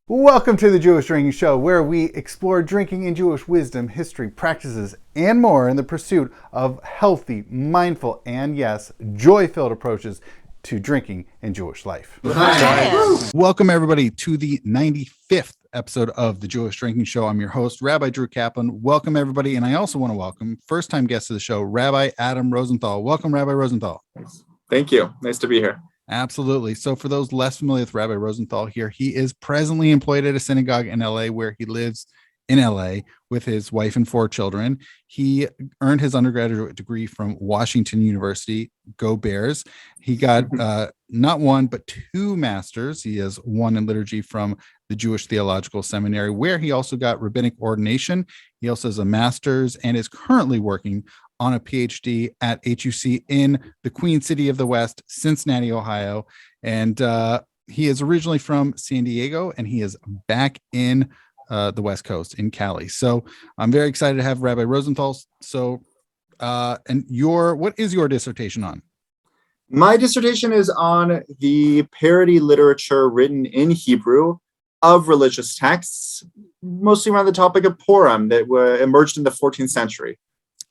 Welcome to the Jewish Drinking Show, where we explore drinking and Jewish wisdom, history, practices, and more in the pursuit of healthy, mindful, and yes, joy-filled approaches to drinking and Jewish life. Welcome, everybody, to the 95th episode of the Jewish Drinking Show. I'm your host, Rabbi Drew Kaplan. Welcome, everybody, and I also want to welcome first-time guest of the show, Rabbi Adam Rosenthal. Welcome, Rabbi Rosenthal. Thank you. Nice to be here. Absolutely. So for those less familiar with Rabbi Rosenthal here, he is presently employed at a synagogue in LA, where he lives in LA with his wife and 4 children. He earned his undergraduate degree from Washington University. Go Bears. He got not one, but 2 masters. He has one in liturgy from the Jewish Theological Seminary, where he also got rabbinic ordination. He also has a master's and is currently working on a PhD at HUC in the Queen City of the West, Cincinnati, Ohio. And he is originally from San Diego, and he is back in the West Coast in Cali. So I'm very excited to have Rabbi Rosenthal. So, what is your dissertation on? My dissertation is on the parody literature written in Hebrew of religious texts, mostly around the topic of Purim that emerged in the 14th century.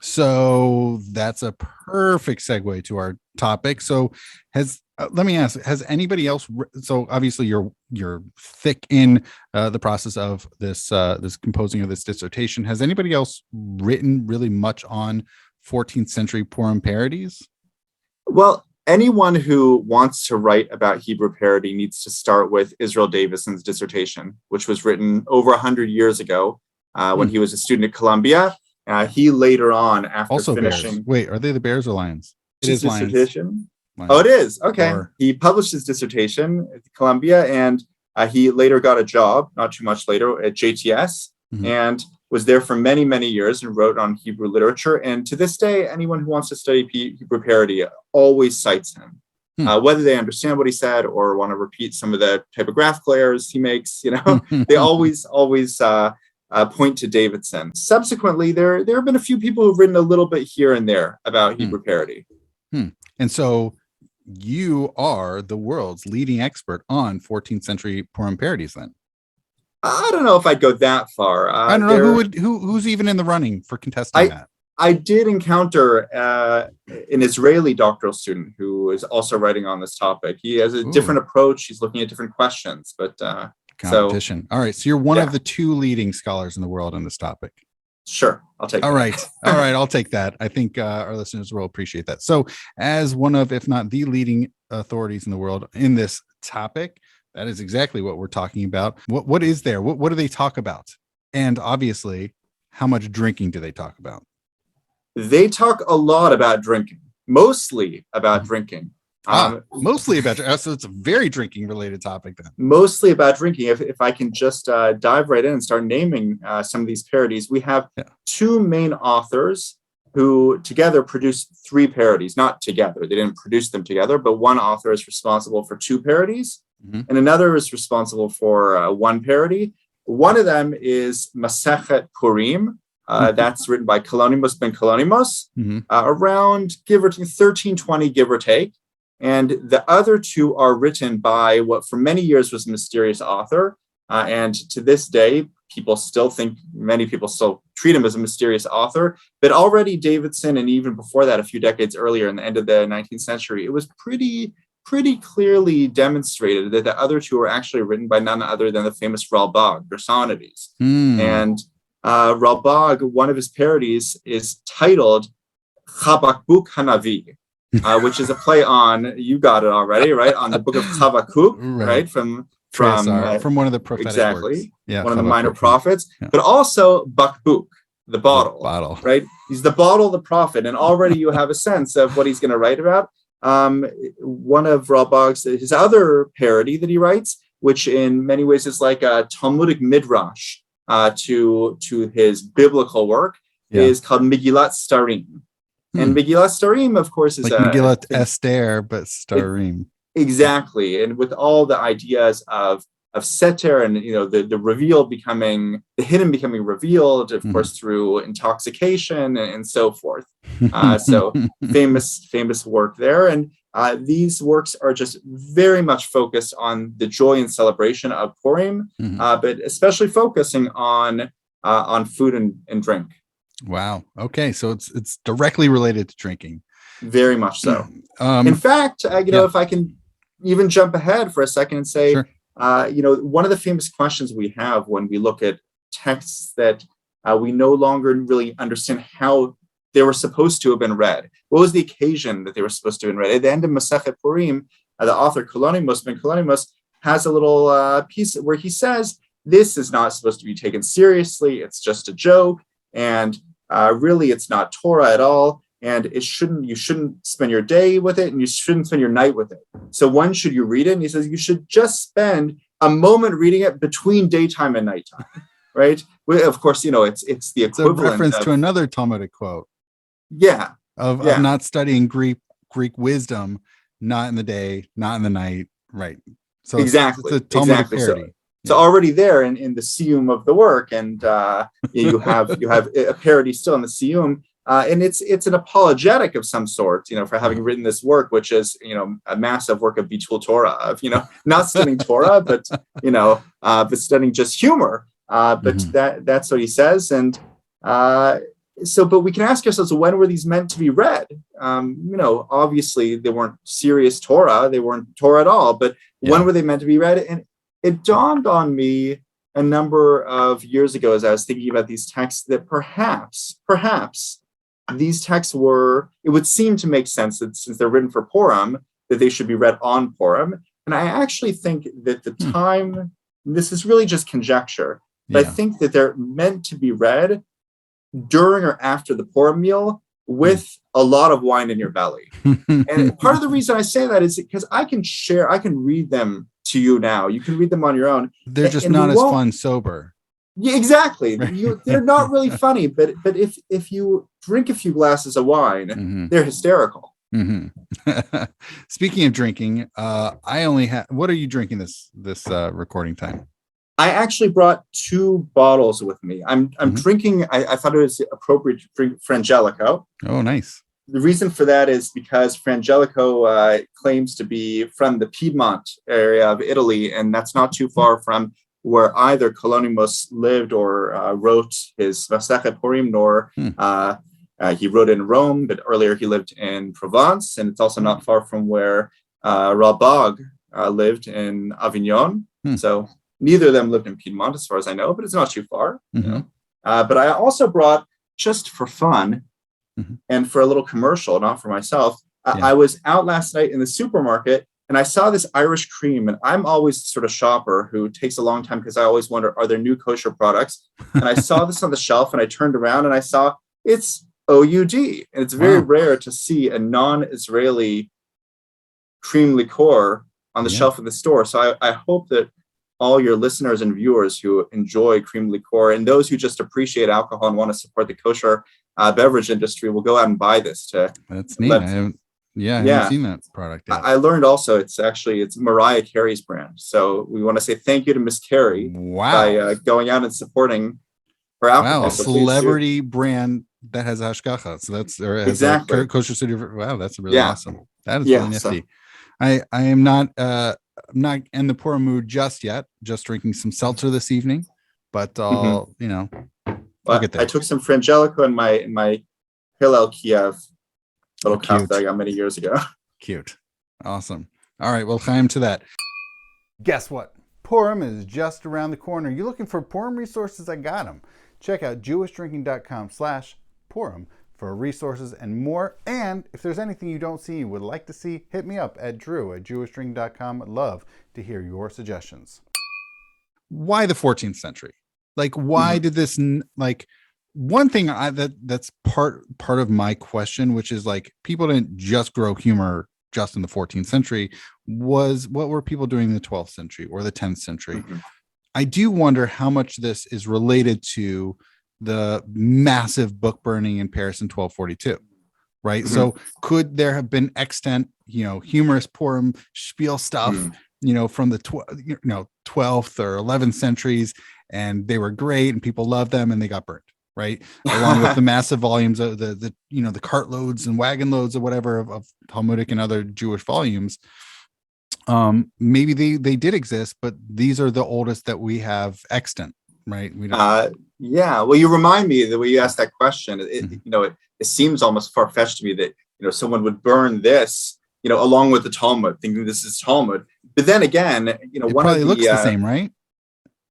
So that's a perfect segue to our topic. So let me ask, has anybody else, so obviously you're thick in the process of this composing of this dissertation. Has anybody else written really much on 14th century Purim parodies? Well, anyone who wants to write about Hebrew parody needs to start with Israel Davison's dissertation, which was written over 100 years ago when he was a student at Columbia. He later on, after also finishing... Bears. Wait, are they the Bears or Lions? It is Lions. Oh, it is. Okay. He published his dissertation at Columbia, and he later got a job, not too much later, at JTS, and was there for many, many years and wrote on Hebrew literature. And to this day, anyone who wants to study Hebrew parody always cites him, whether they understand what he said or want to repeat some of the typographical errors he makes. They always point to Davidson. Subsequently, there have been a few people who've written a little bit here and there about Hebrew parody. And so you are the world's leading expert on 14th century Purim parodies, then? I don't know if I'd go that far. I don't know who's even in the running for contesting that. I did encounter an Israeli doctoral student who is also writing on this topic. He has a different approach. He's looking at different questions, but competition. All right. So you're one of the 2 leading scholars in the world on this topic. Sure. I'll take that. All right. I'll take that. I think our listeners will appreciate that. So as one of, if not the leading authorities in the world in this topic, that is exactly what we're talking about. What is there? What do they talk about? And obviously, how much drinking do they talk about? They talk a lot about drinking, mostly about drinking. Mostly about, so it's a very drinking related topic then. Mostly about drinking. If I can just dive right in and start naming some of these parodies, we have 2 main authors who together produced 3 parodies. Not together, they didn't produce them together, but one author is responsible for 2 parodies, and another is responsible for 1 parody. One of them is Masechet Purim. That's written by Kalonimus ben Kalonimus, around give or take 1320, give or take. And the other 2 are written by what for many years was a mysterious author. And to this day, many people still treat him as a mysterious author. But already Davidson, and even before that, a few decades earlier in the end of the 19th century, it was pretty clearly demonstrated that the other 2 were actually written by none other than the famous Ralbag, Gersonides. And Ralbag, one of his parodies, is titled Chabakbuk Hanavi. Which is a play on, you got it already, right? On the book of Habakkuk, right? From one of the prophetic works. Yeah, one of the minor prophets, but also Bakbuk, the bottle, right? He's the bottle of the prophet, and already you have a sense of what he's going to write about. One of Ralbag's, his other parody that he writes, which in many ways is like a Talmudic midrash to his biblical work, is called Megillat Starim. And Megillat Starim, of course, is like Megillat Esther, but Starim. Exactly. And with all the ideas of seter and, the reveal becoming, the hidden becoming revealed, of course, through intoxication and so forth. So famous work there. And These works are just very much focused on the joy and celebration of Purim, but especially focusing on food and drink. Wow. Okay, so it's directly related to drinking. Very much so. In fact, if I can even jump ahead for a second and say, sure. One of the famous questions we have when we look at texts that we no longer really understand how they were supposed to have been read. What was the occasion that they were supposed to have been read? At the end of Masechet Purim, the author Kalonimos ben Kalonimos has a little piece where he says, this is not supposed to be taken seriously. It's just a joke. And really, it's not Torah at all. And you shouldn't spend your day with it, and you shouldn't spend your night with it. So when should you read it? And he says, you should just spend a moment reading it between daytime and nighttime, right? Of course, it's the equivalent. It's a reference to another Talmudic quote. Of not studying Greek wisdom, not in the day, not in the night, right? So exactly, it's a Talmudic parody. So already there in the siyum of the work, and you have a parody still in the siyum. And it's an apologetic of some sort, for having written this work, which is, a massive work of Bitul Torah, of, not studying Torah, but, but studying just humor. But that's what he says. And but we can ask ourselves, when were these meant to be read? Obviously they weren't serious Torah. They weren't Torah at all. But when were they meant to be read? And it dawned on me a number of years ago, as I was thinking about these texts, that perhaps these texts it would seem to make sense that since they're written for Purim, that they should be read on Purim. And I actually think that the time, this is really just conjecture, but I think that they're meant to be read during or after the Purim meal with a lot of wine in your belly. And part of the reason I say that is because I can read them to you now. You can read them on your own. They're just not as fun sober. Yeah, exactly. They're not really funny, but if you drink a few glasses of wine, they're hysterical. Speaking of drinking, I only have. What are you drinking this recording time? I actually brought 2 bottles with me. I'm drinking. I thought it was appropriate to drink Frangelico. Oh, nice. The reason for that is because Frangelico claims to be from the Piedmont area of Italy, and that's not too far from where either Kalonimos lived or wrote his Masechet Purim, nor he wrote in Rome, but earlier he lived in Provence, and it's also not far from where Ralbag lived in Avignon. So neither of them lived in Piedmont, as far as I know, but it's not too far. But I also brought, just for fun and for a little commercial, not for myself, I was out last night in the supermarket, and I saw this Irish cream, and I'm always sort of shopper who takes a long time because I always wonder, are there new kosher products? And I saw this on the shelf, and I turned around and I saw it's OUD. And it's very rare to see a non-Israeli cream liqueur on the shelf of the store. So I hope that all your listeners and viewers who enjoy cream liqueur and those who just appreciate alcohol and want to support the kosher beverage industry will go out and buy this. That's neat. I haven't seen that product yet. I learned also it's Mariah Carey's brand. So we want to say thank you to Miss Carey by going out and supporting her alcohol. Wow, so celebrity brand that has hashgacha. So that's exactly kosher city. Wow, that's really awesome. That is really nifty. So, I am not I'm not in the Purim mood just yet. Just drinking some seltzer this evening, but I'll get there. I took some Frangelico in my Hillel Kiev little cup that I got many years ago. Cute. Awesome. All right. Well, Chaim to that. Guess what? Purim is just around the corner. You looking for Purim resources? I got them. Check out jewishdrinking.com/Purim for resources and more. And if there's anything you don't see you would like to see, hit me up at drew@jewishdrinking.com. I'd love to hear your suggestions. Why the 14th century? Like, why did this, one thing that's part of my question, which is like, people didn't just grow humor just in the 14th century, was what were people doing in the 12th century or the 10th century? I do wonder how much this is related to the massive book burning in Paris in 1242, right? So could there have been extant, humorous Purim spiel stuff, from the 12th or 11th centuries, and they were great and people loved them and they got burned, right? Along with the massive volumes of the the cartloads and wagon loads or whatever of Talmudic and other Jewish volumes. Maybe they did exist, but these are the oldest that we have extant, right? We don't. Yeah. Well, you remind me the way you asked that question. It seems almost far-fetched to me that someone would burn this along with the Talmud, thinking this is Talmud. But then again, It one probably of the looks the same, right?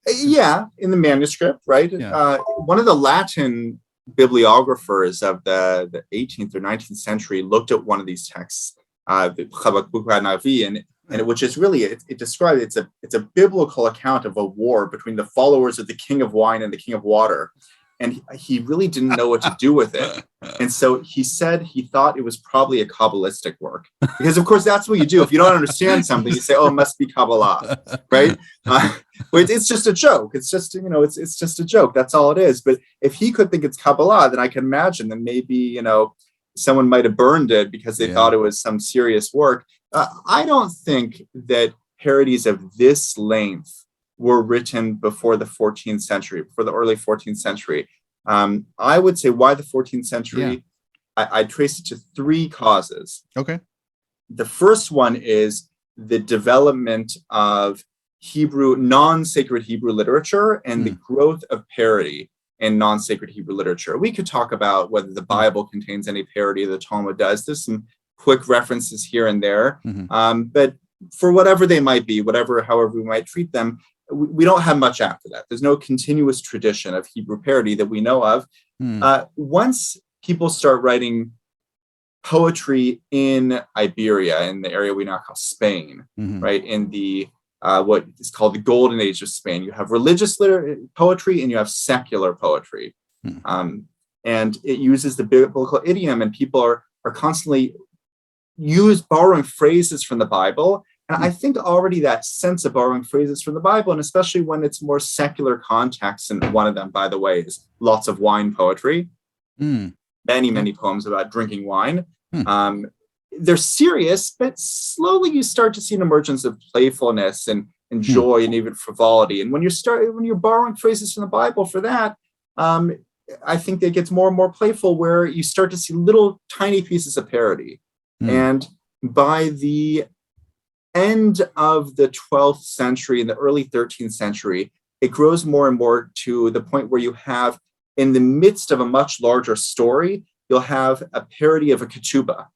Yeah, in the manuscript, right? Yeah. One of the Latin bibliographers of the 18th or 19th century looked at one of these texts, and which is really it describes it's a biblical account of a war between the followers of the king of wine and the king of water, and he really didn't know what to do with it, and so he said he thought it was probably a Kabbalistic work, because of course that's what you do if you don't understand something. You say, oh, it must be Kabbalah, right? It's just a joke. It's just it's just a joke. That's all it is. But if he could think it's Kabbalah, then I can imagine that maybe someone might have burned it because they thought it was some serious work. I don't think that parodies of this length were written before the 14th century, before the early 14th century. I would say why the 14th century. I trace it to three causes. Okay. The first one is the development of non-sacred Hebrew literature and the growth of parody in non-sacred Hebrew literature. We could talk about whether the Bible contains any parody, the Talmud does. There's some quick references here and there. But for whatever they might be, however we might treat them, we don't have much after that. There's no continuous tradition of Hebrew parody that we know of. Once people start writing poetry in Iberia, in the area we now call Spain, right? In the what is called the golden age of Spain, you have religious poetry and you have secular poetry. And it uses the biblical idiom, and people are constantly borrowing phrases from the Bible. And I think already that sense of borrowing phrases from the Bible, and especially when it's more secular context, and one of them, by the way, is lots of wine poetry. Many poems about drinking wine. They're serious, but slowly you start to see an emergence of playfulness and joy and even frivolity. And when you're borrowing phrases from the Bible for that, I think that it gets more and more playful, where you start to see little tiny pieces of parody. And by the end of the 12th century and the early 13th century, it grows more and more to the point where you have, in the midst of a much larger story, you'll have a parody of a ketubah.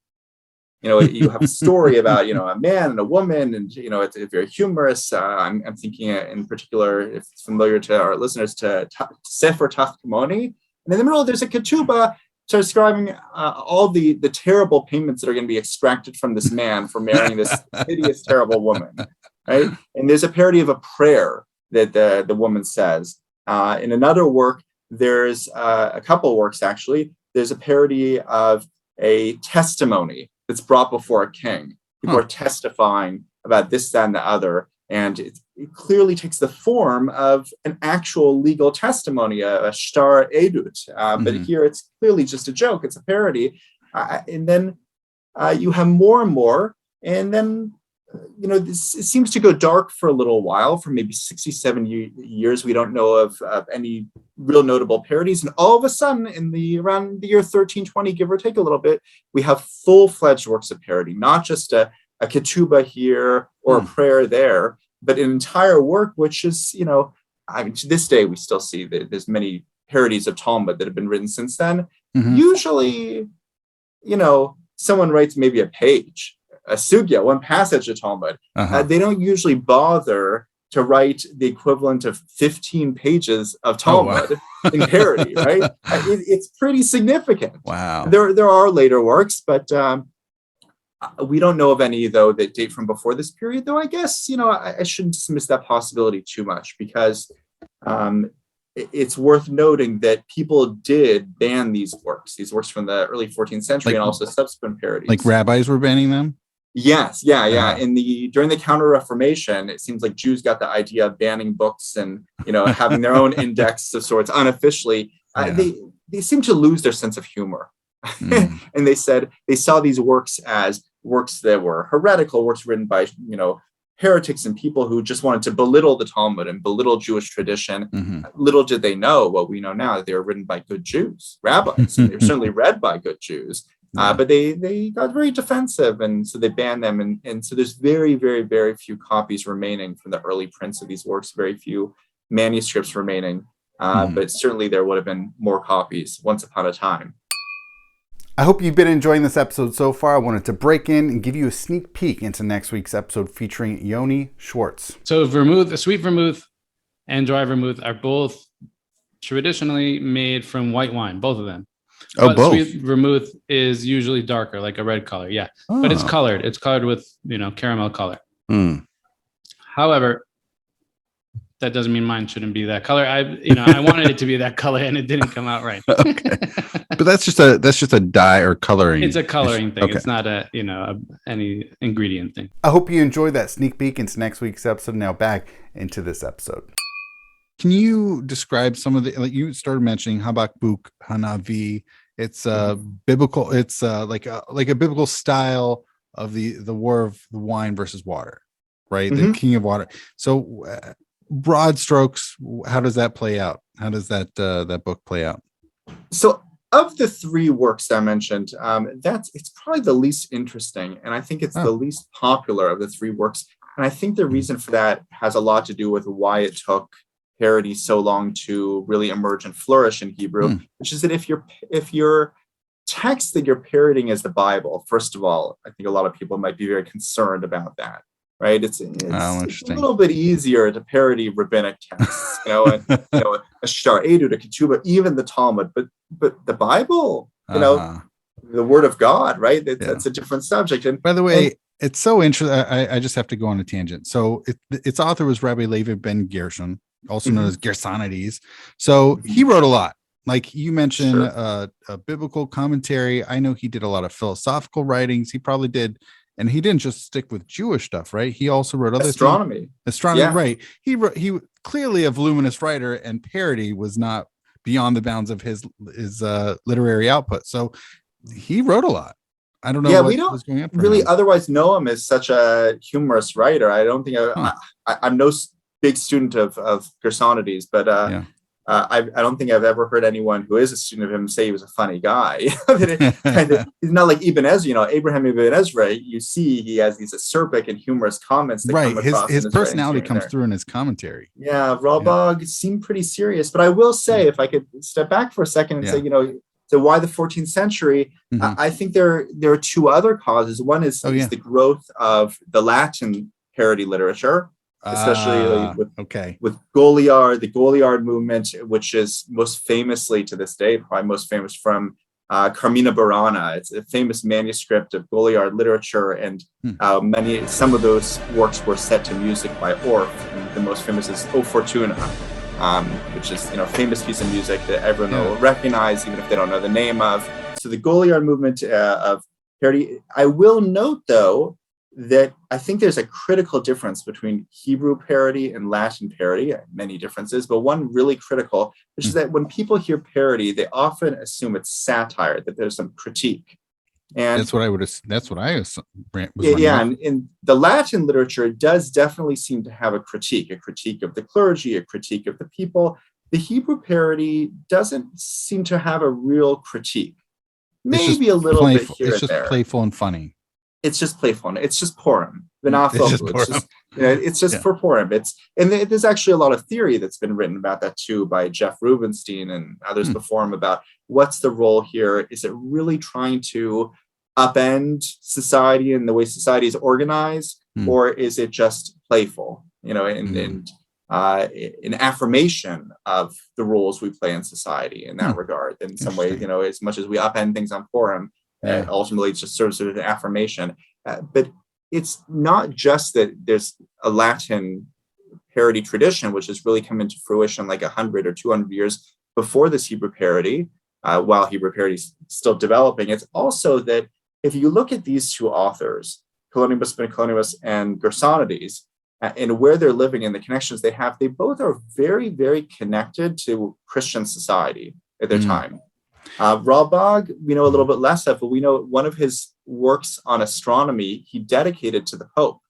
You have a story about, a man and a woman, and, it's very humorous. I'm thinking in particular, if it's familiar to our listeners, to Sefer Tachtimoni. And in the middle, there's a ketubah describing all the terrible payments that are going to be extracted from this man for marrying this hideous, terrible woman, right? And there's a parody of a prayer that the woman says. In another work, there's a couple works, actually. There's a parody of a testimony that's brought before a king. People are testifying about this, that, and the other. And it clearly takes the form of an actual legal testimony, a shtar edut. But here it's clearly just a joke. It's a parody. And then you have more and more. And then, it seems to go dark for a little while. For maybe 67 years, we don't know of any real notable parodies. And all of a sudden, around the year 1320, give or take a little bit, we have full-fledged works of parody, not just a ketubah here or a prayer there, but an entire work, which is, to this day, we still see that there's many parodies of Talmud that have been written since then. Usually, someone writes maybe a page, a sugya, one passage of Talmud. They don't usually bother to write the equivalent of 15 pages of Talmud in parody, right? It's pretty significant. Wow. There are later works, but we don't know of any, though, that date from before this period, though I guess, I shouldn't dismiss that possibility too much, because it's worth noting that people did ban these works from the early 14th century, and also subsequent parodies. Like rabbis were banning them? Yes. Yeah. During the Counter-Reformation, it seems like Jews got the idea of banning books and, having their own index of sorts unofficially. They seem to lose their sense of humor. And they saw these works as works that were heretical, works written by, heretics and people who just wanted to belittle the Talmud and belittle Jewish tradition. Mm-hmm. Little did they know what we know now, that they were written by good Jews, rabbis, and they were certainly read by good Jews. But they got very defensive, and so they banned them. And so there's very, very, very few copies remaining from the early prints of these works, very few manuscripts remaining. But certainly there would have been more copies once upon a time. I hope you've been enjoying this episode so far. I wanted to break in and give you a sneak peek into next week's episode featuring Yoni Schwartz. So vermouth, sweet vermouth and dry vermouth are both traditionally made from white wine, both of them. Oh, but both. Sweet vermouth is usually darker, like a red color. Yeah. Oh. But it's colored. It's colored with, caramel color. Mm. However, that doesn't mean mine shouldn't be that color. I wanted it to be that color and it didn't come out right. Okay. But that's just a dye or coloring. It's a coloring thing. Okay. It's not any ingredient thing. I hope you enjoyed that sneak peek into next week's episode. Now back into this episode. Can you describe some of the, like you started mentioning Habakkuk Hanavi? It's biblical. It's like a biblical style of the war of the wine versus water, right? Mm-hmm. The king of water. So broad strokes, how does that play out? How does that book play out? So of the three works that I mentioned, it's probably the least interesting, and I think it's the least popular of the three works. And I think the reason for that has a lot to do with why it took parody so long to really emerge and flourish in Hebrew, which is that if your text that you're parodying is the Bible, first of all, I think a lot of people might be very concerned about that. Right, it's a little bit easier to parody rabbinic texts, a Shtar Edut, a Ketubah, even the Talmud, but the Bible, the Word of God, right? That's a different subject. And by the way, it's so interesting. I just have to go on a tangent. So its author was Rabbi Levi ben Gershon, also known as Gersonides. So he wrote a lot. Like you mentioned, a biblical commentary. I know he did a lot of philosophical writings. He probably did. And he didn't just stick with Jewish stuff, right? He also wrote other astronomy, right? He clearly a voluminous writer, and parody was not beyond the bounds of his literary output. So he wrote a lot. I don't know. Yeah, what we don't was going on for really him. Otherwise know him as such a humorous writer. I don't think I'm no big student of Gersonides, but I don't think I've ever heard anyone who is a student of him say he was a funny guy. He's not like Ibn Ezra, Abraham Ibn Ezra. You see, he has these acerbic and humorous comments that come across. His personality comes through in his commentary. Yeah, Ralbag seemed pretty serious, but I will say, if I could step back for a second and say, so why the 14th century? I think there are two other causes. One is the growth of the Latin parody literature, especially with Goliard, the Goliard movement, which is most famously to this day, probably most famous from Carmina Burana. It's a famous manuscript of Goliard literature, and some of those works were set to music by Orff. And the most famous is O Fortuna, which is a famous piece of music that everyone will recognize, even if they don't know the name of. So the Goliard movement of parody. I will note, though, that I think there's a critical difference between Hebrew parody and Latin parody, many differences, but one really critical, which is that when people hear parody, they often assume it's satire, that there's some critique. And that's what I assume. And in the Latin literature, it does definitely seem to have a critique of the clergy, a critique of the people. The Hebrew parody doesn't seem to have a real critique. Maybe a little bit here and there. It's just playful and funny. It's just playful. It's just Purim. It's just for Purim. And there's actually a lot of theory that's been written about that too by Jeff Rubenstein and others before him about what's the role here. Is it really trying to upend society and the way society is organized, or is it just playful? And an affirmation of the roles we play in society in that regard. In some way, as much as we upend things on Purim. Ultimately, it just serves as an affirmation. But it's not just that there's a Latin parody tradition, which has really come into fruition like 100 or 200 years before this Hebrew parody, while Hebrew parody is still developing. It's also that if you look at these two authors, Kalonymus ben Kalonymus and Gersonides, and where they're living and the connections they have, they both are very, very connected to Christian society at their time. Ralbag, we know a little bit less of, but we know one of his works on astronomy he dedicated to the Pope.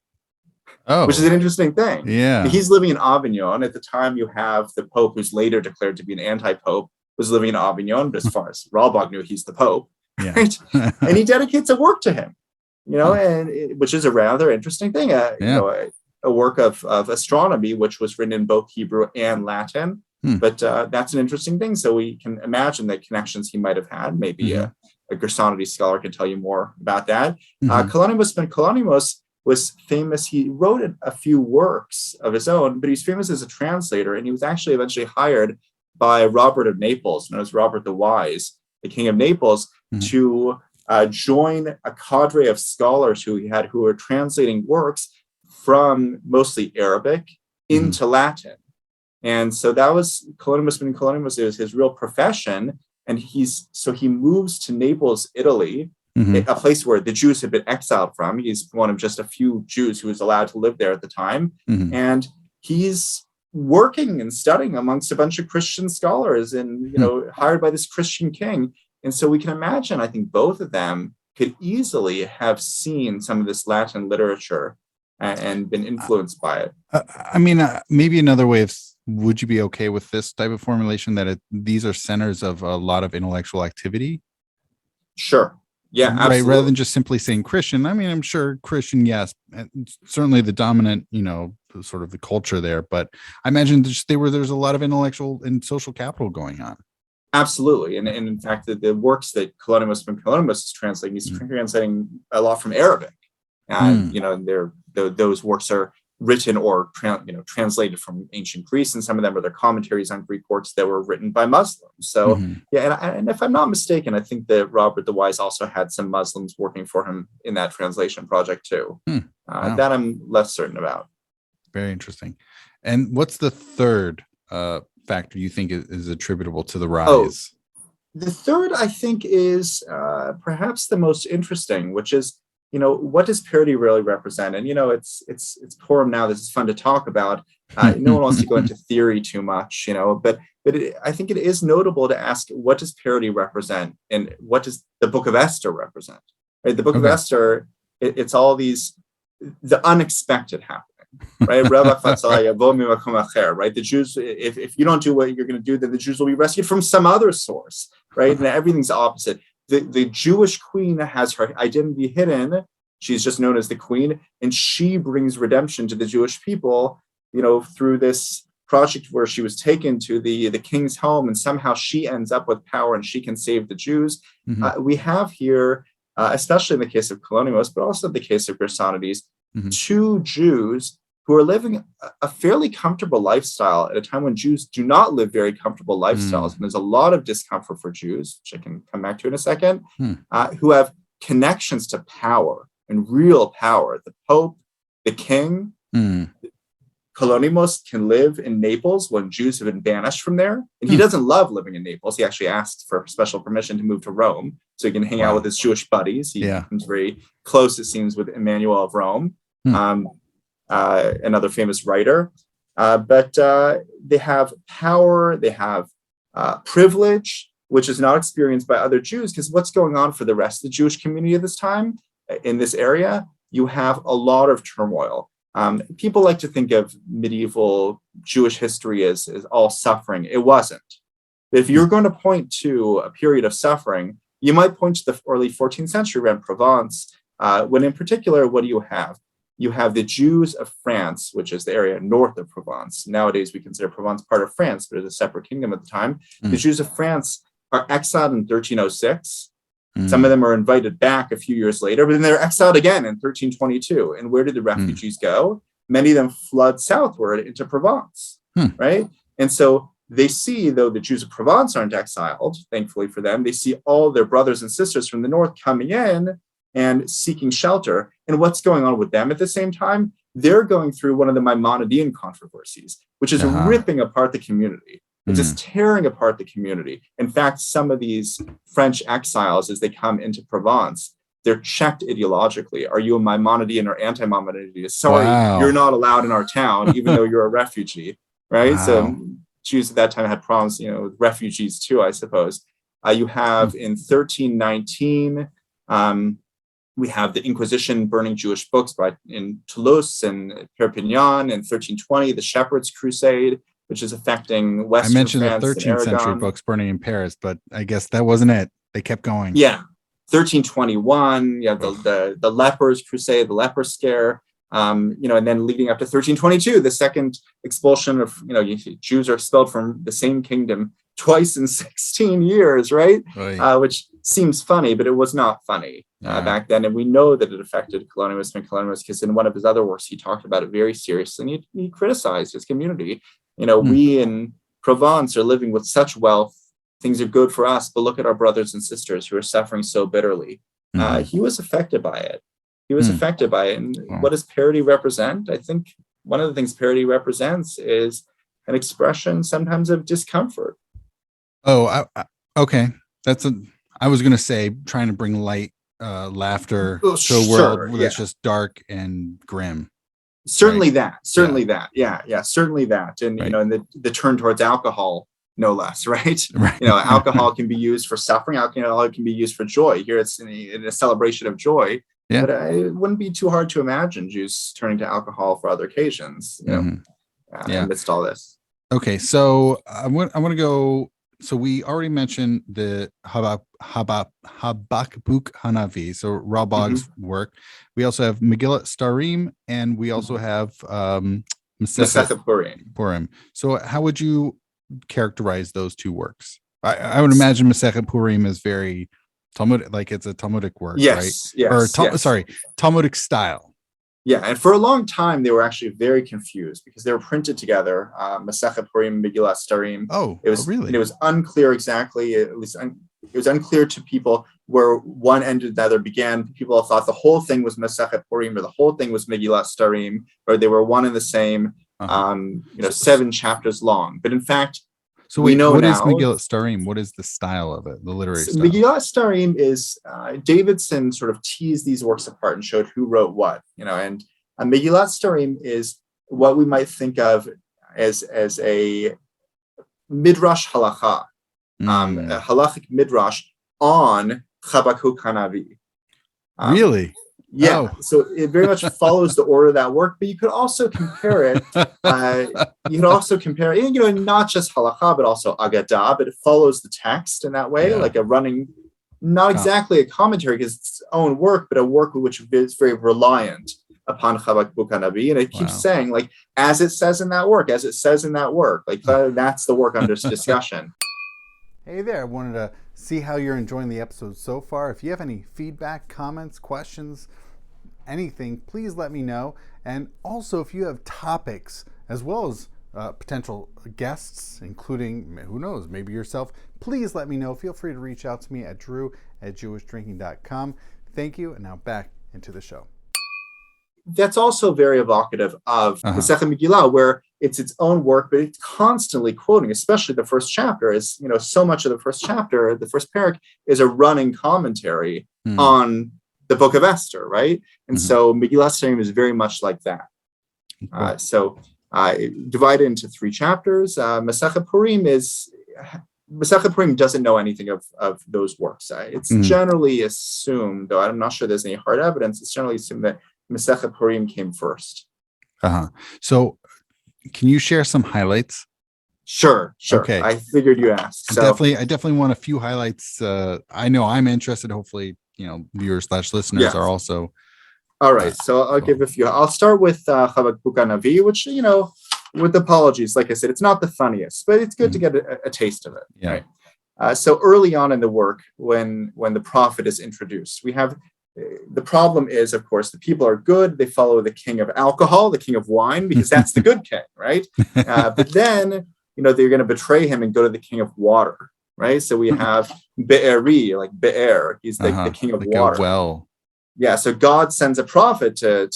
which is an interesting thing. Yeah. He's living in Avignon. At the time, you have the Pope, who's later declared to be an anti-Pope, was living in Avignon, but as far as Ralbach knew, he's the Pope. Yeah. Right? And he dedicates a work to him, which is a rather interesting thing. A work of astronomy, which was written in both Hebrew and Latin. But that's an interesting thing. So we can imagine the connections he might have had. Maybe a Gersonides scholar can tell you more about that. Kalonymos ben Kalonymos was famous. He wrote a few works of his own, but he's famous as a translator. And he was actually eventually hired by Robert of Naples, known as Robert the Wise, the King of Naples, to join a cadre of scholars who were translating works from mostly Arabic into Latin. And so that was Kalonymos ben Kalonymos. It was his real profession. And he moves to Naples, Italy, a place where the Jews had been exiled from. He's one of just a few Jews who was allowed to live there at the time. And he's working and studying amongst a bunch of Christian scholars and, hired by this Christian king. And so we can imagine, I think both of them could easily have seen some of this Latin literature and been influenced by it. Maybe another way of, would you be okay with this type of formulation that these are centers of a lot of intellectual activity? Sure. Yeah, absolutely. Right. Rather than just simply saying Christian. I'm sure Christian, yes, certainly the dominant, sort of the culture there. But I imagine there's a lot of intellectual and social capital going on. Absolutely. And in fact, the works that Kalonymos ben Kalonymos is translating, he's translating a lot from Arabic. And, those works are written or translated from ancient Greece, and some of them are their commentaries on Greek works that were written by Muslims. So and if I'm not mistaken, I think that Robert the Wise also had some Muslims working for him in that translation project too. Wow. That I'm less certain about. Very interesting. And what's the third factor you think is attributable to the rise? The third, I think, is perhaps the most interesting, which is, what does parody really represent? And, it's Purim now. This is fun to talk about. No one wants to go into theory too much, but I think it is notable to ask, what does parody represent? And what does the book of Esther represent? Right? The book of Esther, it's all the unexpected happening. Right? Right? The Jews, if you don't do what you're going to do, then the Jews will be rescued from some other source. Right? And everything's opposite. The Jewish queen has her identity hidden. She's just known as the queen, and she brings redemption to the Jewish people, through this project where she was taken to the king's home, and somehow she ends up with power and she can save the Jews. We have here, especially in the case of Kalonymos, but also in the case of Gersonides, two Jews who are living a fairly comfortable lifestyle at a time when Jews do not live very comfortable lifestyles. And there's a lot of discomfort for Jews, which I can come back to in a second, who have connections to power and real power. The Pope, the king. Kalonymos can live in Naples when Jews have been banished from there. And he doesn't love living in Naples. He actually asks for special permission to move to Rome so he can hang out with his Jewish buddies. He becomes very close, it seems, with Emmanuel of Rome. Another famous writer, but they have power, they have privilege, which is not experienced by other Jews, because what's going on for the rest of the Jewish community at this time in this area? You have a lot of turmoil. People like to think of medieval Jewish history as all suffering. It wasn't. If you're going to point to a period of suffering, you might point to the early 14th century around Provence, when in particular, what do you have? You have the Jews of France, which is the area north of Provence. Nowadays, we consider Provence part of France, but it was a separate kingdom at the time. The Jews of France are exiled in 1306. Some of them are invited back a few years later, but then they're exiled again in 1322. And where did the refugees go? Many of them flood southward into Provence, right? And so they see, though the Jews of Provence aren't exiled, thankfully for them, they see all their brothers and sisters from the north coming in and seeking shelter. And what's going on with them at the same time? They're going through one of the Maimonidean controversies, which is ripping apart the community. It's just tearing apart the community. In fact, some of these French exiles, as they come into Provence, they're checked ideologically. Are you a Maimonidean or anti-Maimonidean? Sorry, you're not allowed in our town, even though you're a refugee, right? So Jews at that time had problems, with refugees too, I suppose. You have in 1319, We have the Inquisition burning Jewish books in Toulouse and Perpignan in 1320, the Shepherd's Crusade, which is affecting Western I mentioned France the and 13th century Aragon. books burning in Paris, but I guess that wasn't it. They kept going. Yeah, 1321. You have the lepers crusade, the leper scare. And then leading up to 1322, the second expulsion of Jews are expelled from the same kingdom twice in 16 years, right? Which seems funny, but it was not funny back then. And we know that it affected colonialism because in one of his other works, he talked about it very seriously. And he criticized his community. We in Provence are living with such wealth. Things are good for us, but look at our brothers and sisters who are suffering so bitterly. He was affected by it. And what does parody represent? I think one of the things parody represents is an expression sometimes of discomfort. Okay. I was going to say trying to bring light, laughter to a world that's just dark and grim. Certainly that. Yeah, certainly that. And, and the turn towards alcohol, no less, right? Alcohol can be used for suffering. Alcohol can be used for joy. Here it's in a celebration of joy. Yeah. But it wouldn't be too hard to imagine Jews turning to alcohol for other occasions, amidst all this. Okay, so I want to go. So we already mentioned the Habakkuk Hanavi, so Rabag's work. We also have Megillat Starim, and we also have Masechet Purim. So how would you characterize those two works? I would imagine Masechet Purim is very Talmudic, like it's a Talmudic work, right? Talmudic style. Yeah, and for a long time they were actually very confused because they were printed together. Masechet Purim, Megillat Starim. Really? It was unclear exactly. It was unclear to people where one ended, the other began. People thought the whole thing was Masechet Purim or the whole thing was Megillat Starim, or they were one and the same. 7 chapters long. But in fact, so we know what now, is Megillat Starim? What is the style of it? The literary style. Megillat Starim is Davidson sort of teased these works apart and showed who wrote what. And Megillat Starim is what we might think of as a midrash halacha, a halachic midrash on Habakkuk Hanavi. Really? Yeah, so it very much follows the order of that work, but you could also compare it. Not just halacha, but also agadah, but it follows the text in that way, like a running, not exactly a commentary because it's its own work, but a work which is very reliant upon Habakkuk Hanavi, and it keeps saying, like, as it says in that work, like that's the work under discussion. Hey there, I wanted to see how you're enjoying the episode so far. If you have any feedback, comments, questions, anything, please let me know. And also, if you have topics as well as potential guests, including, who knows, maybe yourself, please let me know. Feel free to reach out to me at drew@jewishdrinking.com. Thank you, and now back into the show. That's also very evocative of Masechet Megillah, where it's its own work, but it's constantly quoting, especially the first chapter is, so much of the first chapter, the first parak is a running commentary on the book of Esther, right? And so Megillat Starim is very much like that. So divided into 3 chapters. Masechet Purim doesn't know anything of those works. It's generally assumed, though I'm not sure there's any hard evidence, it's generally assumed that Masechet Purim came first. So can you share some highlights? Sure. Okay. I figured you asked. So I definitely want a few highlights. I know I'm interested. Hopefully, viewers/listeners are also. All right. So I'll give a few. I'll start with Habakkuk Hanavi, which, with apologies, like I said, it's not the funniest, but it's good to get a taste of it. Yeah. Right? So early on in the work, when the prophet is introduced, we have the problem is, of course, the people are good. They follow the king of alcohol, the king of wine, because that's the good king, right? But then, they're going to betray him and go to the king of water, right? So we have Be'eri, like Be'er. He's the king of water. Well. Yeah. So God sends a prophet to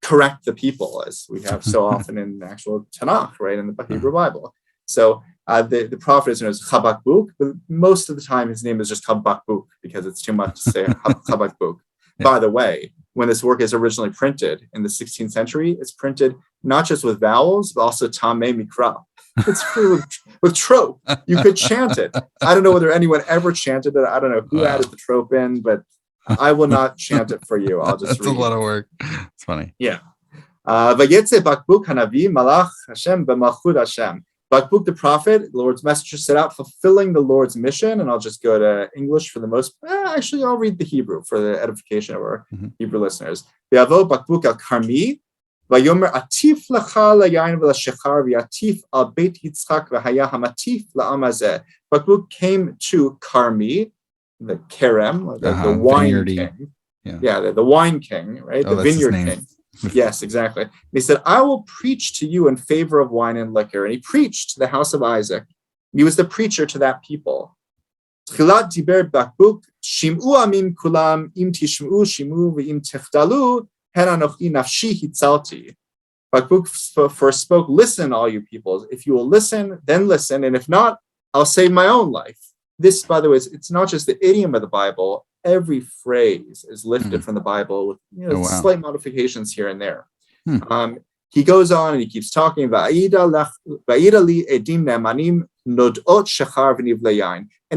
correct the people, as we have so often in the actual Tanakh, right, in the Hebrew Bible. So the prophet is known as Habakkuk, but most of the time his name is just Habakkuk because it's too much to say Habakkuk. By the way, when this work is originally printed in the 16th century, it's printed not just with vowels, but also Tameh Mikra. It's free with trope. You could chant it. I don't know whether anyone ever chanted it. I don't know who added the trope in, but I will not chant it for you. I'll just That's a lot of work. It's funny. Yeah. Vayetze Bakbuk Hanavi Malach Hashem b'malchut Hashem. Bakbuk the prophet, the Lord's messenger, set out fulfilling the Lord's mission. And I'll just go to English for the most. Actually, I'll read the Hebrew for the edification of our Hebrew listeners. V'yavo Bakbuk al Karmi. Vayomer atif lecha layayin v'lashechar v'atif al Beit Yitzchak v'haya hamatif la'amazeh. Bakbuk came to Karmi, the Kerem, the wine king. The wine king, right? The vineyard king. Yes, exactly. And he said, I will preach to you in favor of wine and liquor. And he preached to the house of Isaac. He was the preacher to that people. Tchilat diber Bakbuk, shim'u amim kulam, im tishm'u shimu v'im tifdalu, hen anochi nafshi hitzalti. Bakbuk first spoke, listen, all you people. If you will listen, then listen. And if not, I'll save my own life. This, by the way, it's not just the idiom of the Bible. Every phrase is lifted from the Bible with slight modifications here and there. He goes on and he keeps talking about any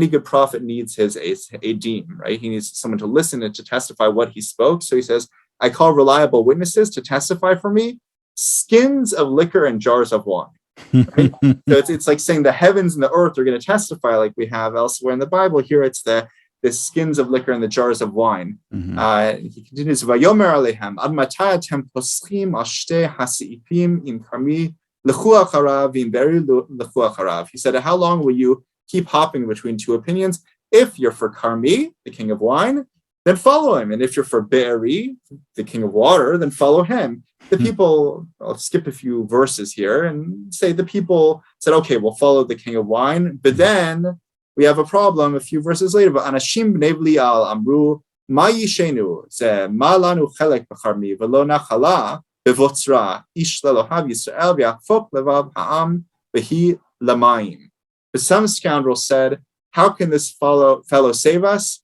good prophet needs his edim, right? He needs someone to listen and to testify what he spoke. So he says, I call reliable witnesses to testify for me, skins of liquor and jars of wine. Right? So it's like saying the heavens and the earth are going to testify like we have elsewhere in the Bible. Here it's the skins of liquor and the jars of wine. He continues, Vayomer alehem, ad matay atem poschim al shtei hasiipim im karmi lechu acharav im beri lechu acharav. He said, how long will you keep hopping between two opinions? If you're for Karmi, the king of wine, then follow him. And if you're for Be'eri, the king of water, then follow him. The people, I'll skip a few verses here and say the people said, okay, we'll follow the king of wine. But then we have a problem a few verses later. But Anashim b'nei Belial amru ma yishenu ze ma lanu chelek b'charmi v'lo nachala b'votzra ish lelohav Yisrael v'yachfok levav ha'am v'hi lamayim. But some scoundrel said, how can this fellow save us?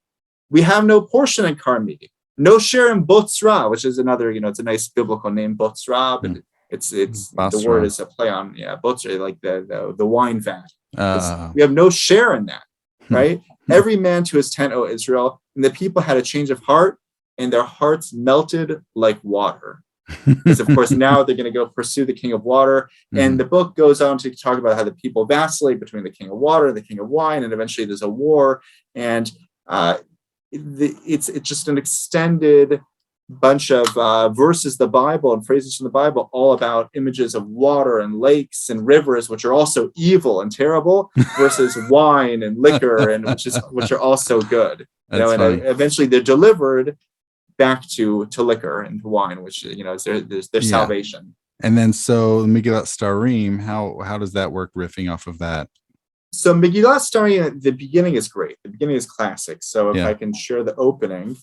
We have no portion in Karmi, no share in Botzra, which is another, it's a nice biblical name, Botzra, but it's the word is a play on, Botzra, like the wine vat. We have no share in that, right? Every man to his tent, O Israel, and the people had a change of heart, and their hearts melted like water. Because of course now they're going to go pursue the king of water, and the book goes on to talk about how the people vacillate between the king of water and the king of wine, and eventually there's a war, and it's just an extended bunch of verses, the Bible and phrases from the Bible, all about images of water and lakes and rivers, which are also evil and terrible, versus wine and liquor, and which are also good. And eventually they're delivered back to liquor and to wine, which is their salvation. And then so Megillat Starim, how does that work, riffing off of that? So Megillat Starim, the beginning is great. The beginning is classic. So if I can share the opening,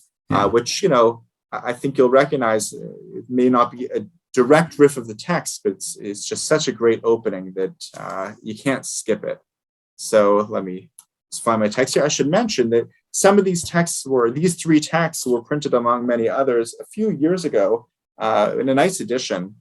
which I think you'll recognize, it may not be a direct riff of the text, but it's just such a great opening that you can't skip it. So let me just find my text here. I should mention that some of these three texts were printed among many others a few years ago in a nice edition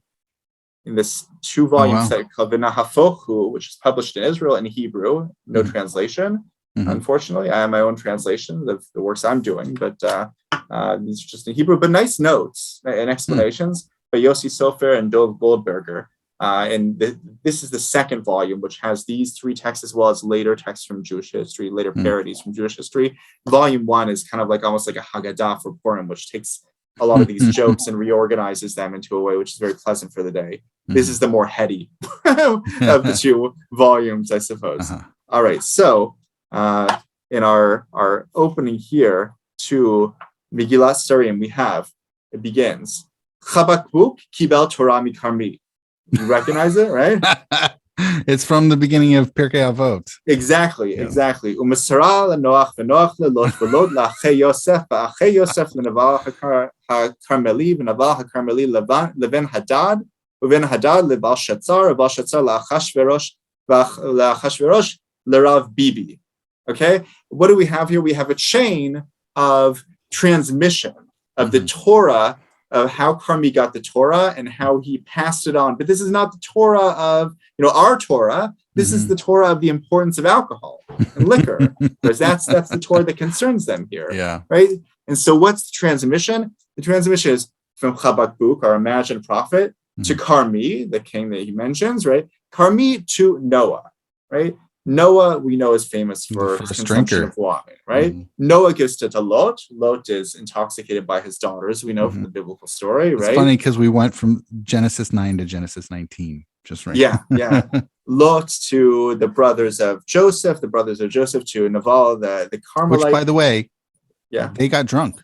in this 2-volume set called V'Nahafochu, which is published in Israel in Hebrew, no translation. Unfortunately, I have my own translation of the works I'm doing, but these are just in Hebrew, but nice notes and explanations by Yossi Sofer and Dov Goldberger. And this is the second volume, which has these three texts as well as later texts from Jewish history, later parodies from Jewish history. Volume 1 is kind of almost like a Haggadah for Purim, which takes a lot of these jokes and reorganizes them into a way which is very pleasant for the day. This is the more heady of the two volumes, I suppose. All right, so in our opening here to Megillat Starim, it begins, Chabakbuk kibel Torah mikarmi. You recognize it, right? It's from the beginning of Pirkei Avot. Exactly. U'masara leNoach v'Noach leLot v'Lot la'achei Yosef v'achei Yosef leNaval haKarmeli v'Naval haKarmeli leven Hadad uven Hadad leBal Shatzar uBal Shatzar la'Achashverosh leRav Bibi. Okay, what do we have here? We have a chain of transmission of the Torah, of how Karmi got the Torah and how he passed it on. But this is not the Torah of, our Torah. This is the Torah of the importance of alcohol and liquor, because that's the Torah that concerns them here. Yeah. Right. And so what's the transmission? The transmission is from Habakkuk, our imagined prophet, to Carmi, the king that he mentions, right? Carmi to Noah, right? Noah, we know, is famous for his consumption of wine, right? Noah gives to Lot. Lot is intoxicated by his daughters, we know from the biblical story, right? It's funny because we went from Genesis 9 to Genesis 19, just right. Yeah. Lot to the brothers of Joseph to Naval, the Carmelite. Which, by the way, they got drunk.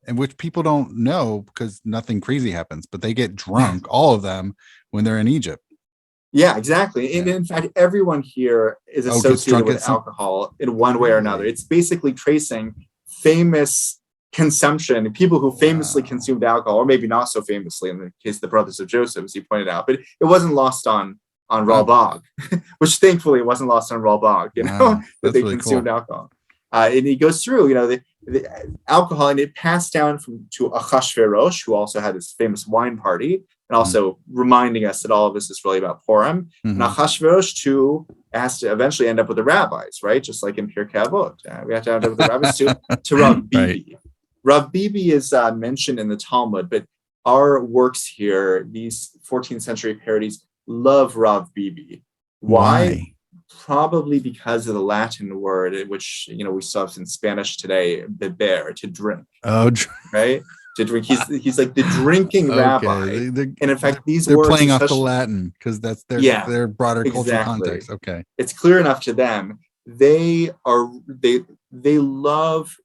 And which people don't know because nothing crazy happens, but they get drunk, all of them, when they're in Egypt. Yeah, exactly. And in fact, everyone here is associated with alcohol in one way or another. It's basically tracing famous consumption, people who famously consumed alcohol, or maybe not so famously in the case of the brothers of Joseph, as you pointed out. But it wasn't lost on Ralbag, which thankfully it wasn't lost on Ralbag, that they really consumed alcohol. And he goes through, the alcohol, and it passed down to Achashverosh, who also had this famous wine party, and also reminding us that all of this is really about Purim. And Achashverosh too has to eventually end up with the rabbis, right? Just like in Pirkei Avot, we have to end up with the rabbis to Rav Bibi. Right. Rav Bibi is mentioned in the Talmud, but our works here, these 14th century parodies, love Rav Bibi. Why? Probably because of the Latin word, which we saw in Spanish today, beber, to drink. Right? To drink. He's like the drinking rabbi. And in fact, they're words playing off the Latin because that's their broader cultural context. Okay, it's clear enough to them. They love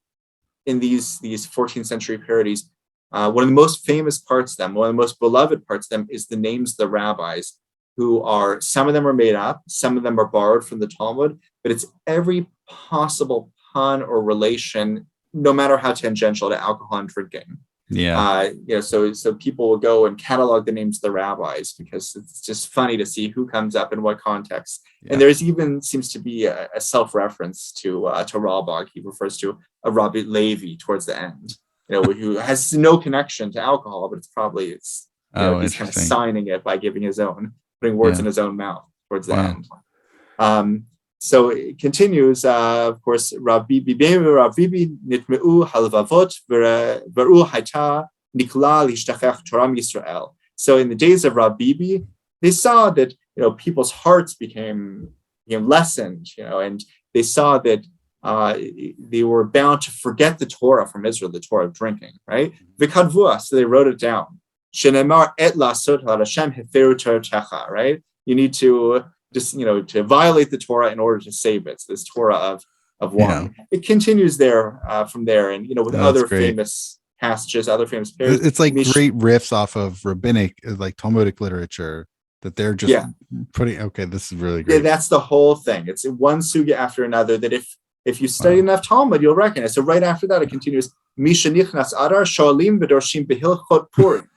in these 14th century parodies. One of the most famous parts of them, one of the most beloved parts of them, is the names of the rabbis, who are, some of them are made up, some of them are borrowed from the Talmud, but it's every possible pun or relation, no matter how tangential, to alcohol and drinking. So people will go and catalog the names of the rabbis because it's just funny to see who comes up in what context. And there's even seems to be a self-reference to Ralbag. He refers to a Rabbi Levi towards the end, who has no connection to alcohol, but he's kind of signing it by giving his own, putting words in his own mouth towards the end. So it continues, of course, Rav Bibi nitmeu halvavot veru haita nikla lishtachach Torah Yisrael. So in the days of Rav Bibi, they saw that people's hearts became lessened, and they saw that they were bound to forget the Torah from Israel, the Torah of drinking, right? V'kadvua, so they wrote it down. Shenemar et lasot Hashem heferu Torah, right? You need to just to violate the Torah in order to save it. So this Torah of wine. It continues there from there, and with other famous passages, other famous parodies. It's like great riffs off of rabbinic, like Talmudic literature that they're just putting. Okay, this is really great. Yeah, that's the whole thing. It's one sugya after another that if you study enough Talmud, you'll recognize. So right after that, it continues. Misha nichnas adar shoalim v'dorshim behilchot Purim.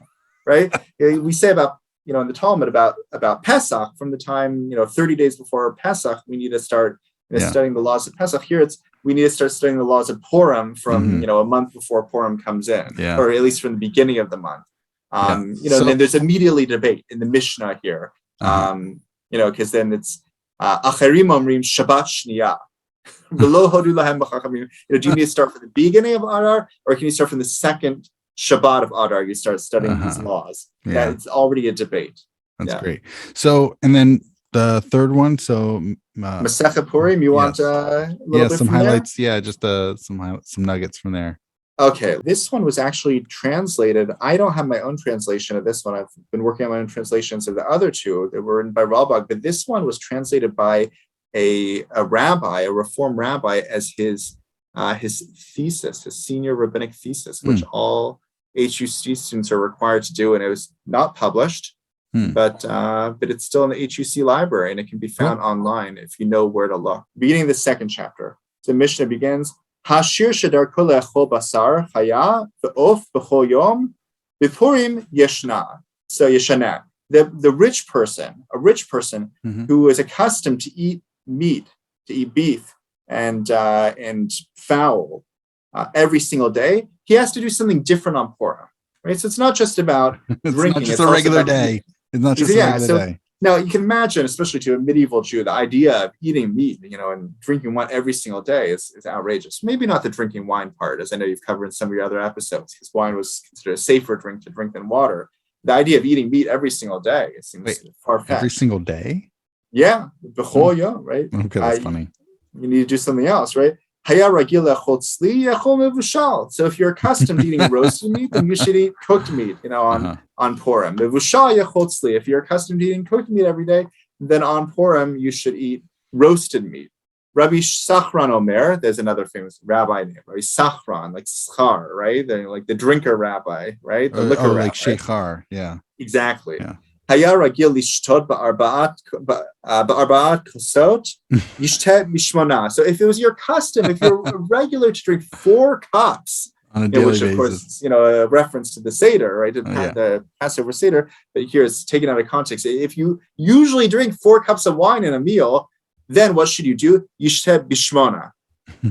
Right? We say about in the Talmud about Pesach, from the time 30 days before Pesach, we need to start studying the laws of Pesach. Here we need to start studying the laws of Purim from a month before Purim comes in, or at least from the beginning of the month. And then there's immediately debate in the Mishnah here, because then it's Acherim Omrim Shabbat Shniya. Do you need to start from the beginning of Adar, or can you start from the second Shabbat of Adar? You start studying these laws. It's already a debate. That's great. So, and then the third one. So, Masechet Purim. You want a little bit some from highlights? there? Yeah, just some nuggets from there. Okay, this one was actually translated. I don't have my own translation of this one. I've been working on my own translations of the other two that were written by Ralbag, but this one was translated by a rabbi, a Reform rabbi, as his thesis, his senior rabbinic thesis, which all HUC students are required to do, and it was not published, but it's still in the HUC library, and it can be found online if you know where to look. Beginning the second chapter, the Mishnah begins: Hashir shadar kol echol basar chaya ve'of b'chol yom b'purim yeshna. So yeshana, the rich person, a rich person who is accustomed to eat meat, to eat beef and fowl every single day, he has to do something different on Purim, right? So it's not just about drinking. It's not just a regular day. It's not just a regular day. Now you can imagine, especially to a medieval Jew, the idea of eating meat, and drinking wine every single day is outrageous. Maybe not the drinking wine part, as I know you've covered in some of your other episodes, because wine was considered a safer drink to drink than water. The idea of eating meat every single day, it seems far-fetched. Every single day? Yeah, right? Okay, that's funny. You need to do something else, right? So if you're accustomed to eating roasted meat, then you should eat cooked meat, on Purim. If you're accustomed to eating cooked meat every day, then on Purim you should eat roasted meat. Rabbi Sachran Omer, there's another famous rabbi named Rabbi Sachran, like schar, right? Like the drinker rabbi, right? The liquor rabbi. Like shechar, yeah. Exactly. Yeah. היה רגיל לשתות בארבעת כוסות, ישתה בשמונה. So if it was your custom, if you're regular to drink 4 cups, on a daily which of basis. course, a reference to the Seder, right? The Passover Seder, but here it's taken out of context. If you usually drink 4 cups of wine in a meal, then what should you do? Yishte bishmona.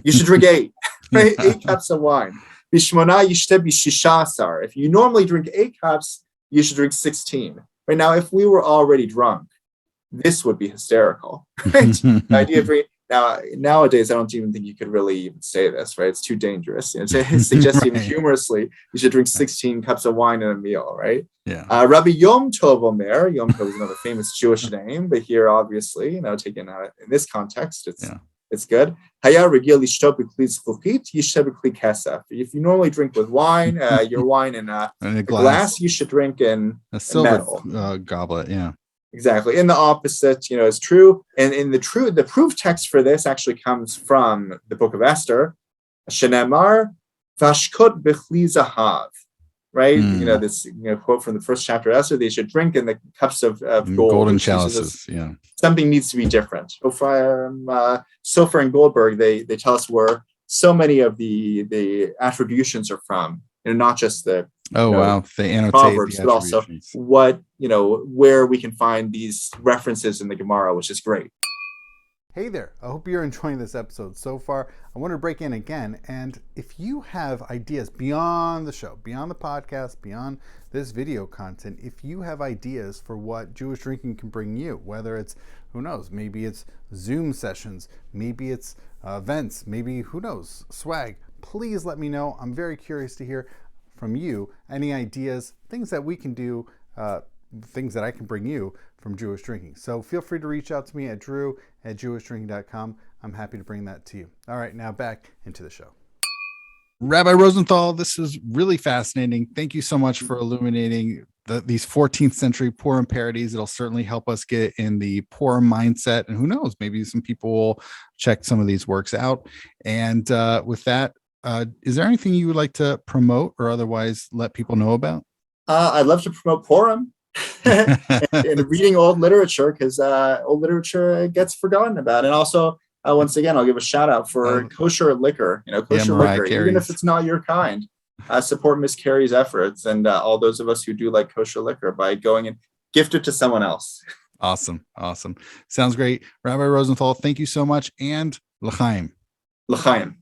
You should drink 8, right? 8 cups of wine. Bishmona yishte bishishasar. If you normally drink 8 cups, you should drink 16. Right now, if we were already drunk, this would be hysterical. Right? The idea of nowadays, I don't even think you could really even say this, right? It's too dangerous. To suggest even humorously, you should drink 16 cups of wine in a meal, right? Yeah. Rabbi Yom Tov Omer. Yom Tov is another famous Jewish name, but here, obviously, taken out in this context, it's good. If you normally drink with wine, your wine in a glass, you should drink in a silver metal. Goblet. Yeah. Exactly. And the opposite, is true. And the proof text for this actually comes from the book of Esther. Shenemar vashkot b'chli zahav. Right? This quote from the first chapter of Esther, they should drink in the cups of gold. Golden chalices. Yeah. Something needs to be different. Sofer and Goldberg, they tell us where so many of the attributions are from. Not just the wow, they annotate Proverbs, the but also where we can find these references in the Gemara, which is great. Hey there, I hope you're enjoying this episode so far. I want to break in again, and if you have ideas beyond the show, beyond the podcast, beyond this video content, if you have ideas for what Jewish drinking can bring you, whether it's, who knows, maybe it's Zoom sessions, maybe it's events, maybe, who knows, swag, please let me know. I'm very curious to hear from you any ideas, things that we can do, things that I can bring you from Jewish drinking. So feel free to reach out to me at drew@jewishdrinking.com. I'm happy to bring that to you. All right, now back into the show. Rabbi Rosenthal, this is really fascinating. Thank you so much for illuminating these 14th century Purim parodies. It'll certainly help us get in the Purim mindset. And who knows, maybe some people will check some of these works out. And with that, is there anything you would like to promote or otherwise let people know about? I'd love to promote Purim. And reading old literature, because old literature gets forgotten about. And also, once again, I'll give a shout out for kosher liquor. Kosher liquor, even if it's not your kind. Support Miss Carrie's efforts and all those of us who do like kosher liquor by going and gift it to someone else. Awesome. Sounds great. Rabbi Rosenthal, thank you so much. And l'chaim. L'chaim.